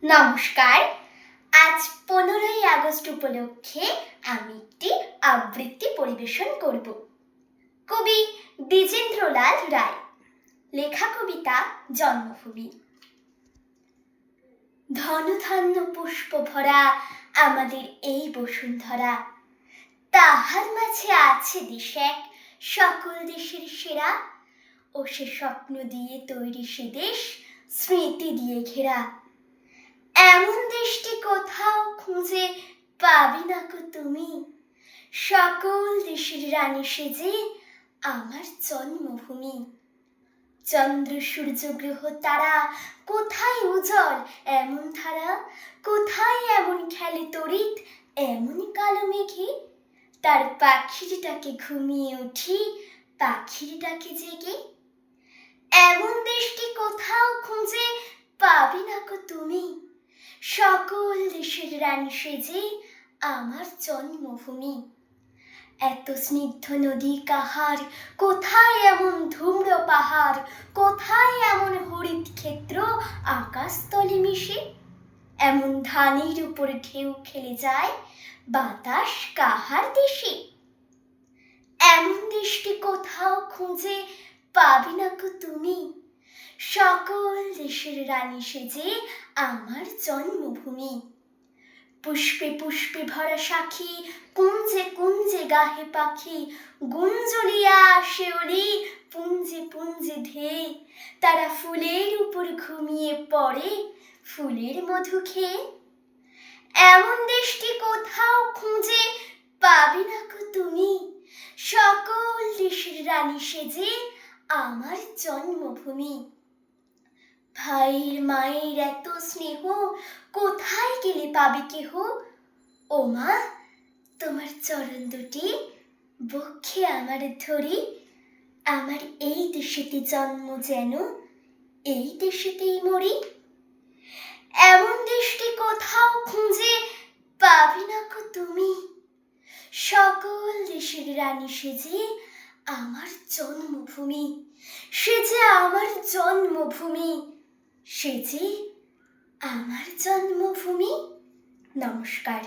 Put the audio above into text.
নমস্কার। আজ 15ই আগস্ট উপলক্ষে আমি একটি আবৃত্তি পরিবেশন করব। কবি দ্বিজেন্দ্রলাল রায়, লেখা কবিতা জন্মভূমি। ধনধান্য পুষ্প ভরা আমাদের এই বসুন্ধরা, তাহার মাঝে আছে দেশ এক সকল দেশের সেরা, ও সে স্বপ্ন দিয়ে তৈরি সে দেশ স্মৃতি দিয়ে ঘেরা। এমন দেশটি কোথাও খুঁজে পাবে না কো তুমি, সকল দেশের রানী সেজে আমার জন্মভূমি। চন্দ্র সূর্য গ্রহ তারা কোথায় উজ্জ্বল এমন ধারা, কোথায় এমন খেলে তড়িৎ এমন কালো মেঘে, তার পাখির ডাকে ঘুমিয়ে উঠি পাখির ডাকে জেগে। এমন দেশটি কোথাও খুঁজে পাবে না কো তুমি, সকল দেশের রানী সেজে আমার জন্মভূমি। এত স্নিগ্ধ নদী কাহার, কোথায় এমন ধূম্র পাহাড়, কোথায় এমন হরিৎ ক্ষেত্র আকাশতলে মিশে, এমন ধানের উপর ঢেউ খেলে যায় বাতাস কাহার দেশে। এমন দেশটি কোথাও খুঁজে পাবে না কো তুমি, সকল দেশের রানী সেজে আমার জন্মভূমি। পুষ্পে পুষ্পে ভরা সাখী, কুঞ্জে কুঞ্জে গাহে পাখি, গুঞ্জরিয়া আসে ওলি পুঞ্জে পুঞ্জে ধেয়ে, তারা ফুলের উপর ঘুমিয়ে পড়ে ফুলের মধু খেয়ে। এমন দেশটি কোথাও খুঁজে পাবে না কো তুমি, সকল দেশের রানী সেজে আমার জন্মভূমি। ভাইয়ের মায়ের এত স্নেহ কোথায় গেলে পাবে কেহ, ও মা তোমার চরণ দুটি বক্ষে আমার ধরি, আমার এই দেশেতে জন্ম যেন এই দেশেতেই মরি। এমন দেশটি কোথাও খুঁজে পাবে না কো তুমি, সকল দেশের রানী সেজে আমার জন্মভূমি, সেজে আমার জন্মভূমি, সেজে আমার জন্মভূমি। নমস্কার।